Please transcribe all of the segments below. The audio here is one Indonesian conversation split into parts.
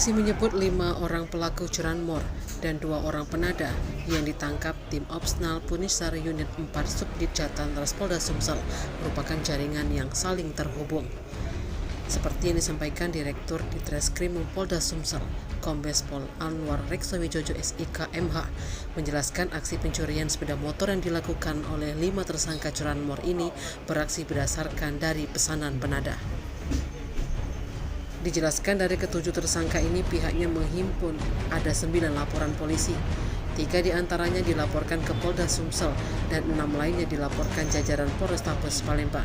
Polisi menyebut 5 orang pelaku curanmor dan 2 orang penada yang ditangkap tim Opsnal Punisar Unit 4 Subdit Jatantras Polda Sumsel merupakan jaringan yang saling terhubung. Seperti yang disampaikan Direktur Ditreskrim Polda Sumsel, Kombes Pol Anwar Reksawijojo SIK MH, menjelaskan aksi pencurian sepeda motor yang dilakukan oleh 5 tersangka curanmor ini beraksi berdasarkan dari pesanan penada. Dijelaskan dari ketujuh tersangka ini pihaknya menghimpun ada 9 laporan polisi. 3 diantaranya dilaporkan ke Polda Sumsel dan 6 lainnya dilaporkan jajaran Polrestabes Palembang,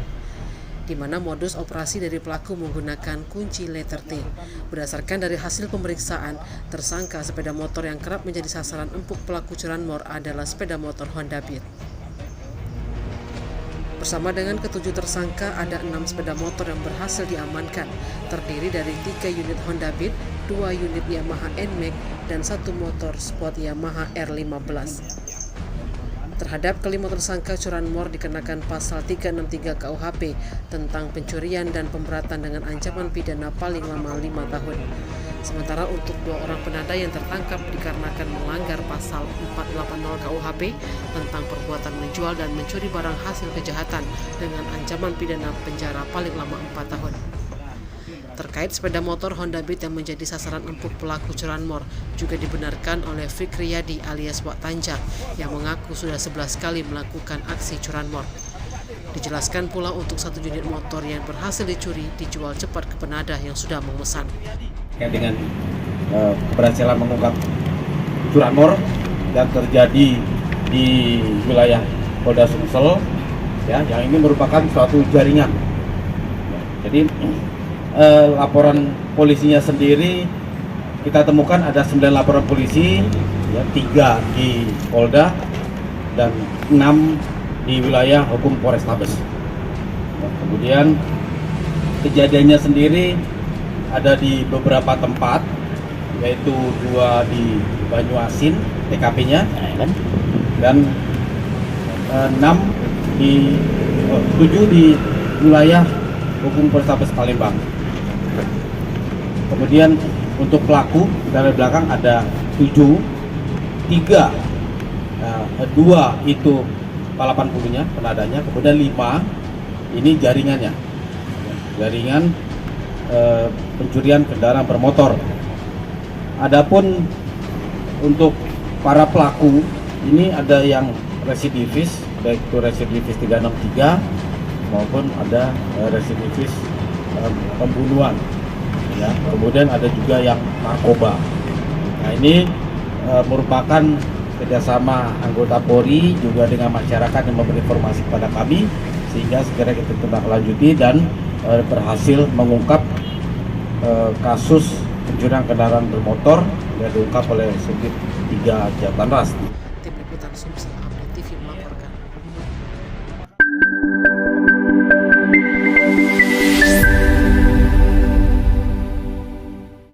di mana modus operasi dari pelaku menggunakan kunci letter T. Berdasarkan dari hasil pemeriksaan, tersangka sepeda motor yang kerap menjadi sasaran empuk pelaku curanmor adalah sepeda motor Honda Beat. Bersama dengan ketujuh tersangka, ada 6 sepeda motor yang berhasil diamankan, terdiri dari 3 unit Honda Beat, 2 unit Yamaha NMAX, dan 1 motor sport Yamaha R15. Terhadap kelima tersangka curanmor dikenakan pasal 363 KUHP tentang pencurian dan pemberatan dengan ancaman pidana paling lama 5 tahun. Sementara untuk 2 orang penada yang tertangkap dikarenakan melanggar pasal 480 KUHP tentang perbuatan menjual dan mencuri barang hasil kejahatan dengan ancaman pidana penjara paling lama 4 tahun. Terkait sepeda motor Honda Beat yang menjadi sasaran empuk pelaku curanmor juga dibenarkan oleh Fikriyadi alias Wak Tanjak yang mengaku sudah 11 kali melakukan aksi curanmor. Dijelaskan pula untuk 1 unit motor yang berhasil dicuri dijual cepat ke penada yang sudah memesan. Dengan keberhasilan mengungkap curanmor yang terjadi di wilayah Polda Sumsel, ya, yang ini merupakan suatu jaringan. Jadi laporan polisinya sendiri kita temukan ada 9 laporan polisi, ya, 3 di Polda dan 6 di wilayah hukum Polrestabes. Kemudian kejadiannya sendiri ada di beberapa tempat, yaitu 2 di Banyuasin TKP-nya, dan 7 di wilayah hukum Polrestabes Palembang. Kemudian untuk pelaku dari belakang ada 7, 3, 2 itu palapan punya penadanya, kemudian 5 ini jaringannya, jaringan pencurian kendaraan bermotor. Adapun untuk para pelaku ini ada yang residivis, baik itu residivis 363 maupun ada residivis pembunuhan, ya. Kemudian ada juga yang narkoba. Nah, ini merupakan kerjasama anggota Polri juga dengan masyarakat yang memberi informasi kepada kami, sehingga segera kita tindaklanjuti dan berhasil mengungkap kasus pencurian kendaraan bermotor yang diungkap oleh Subdit 3 Jatantras. Tim Liputan Sumsel Update TV melaporkan.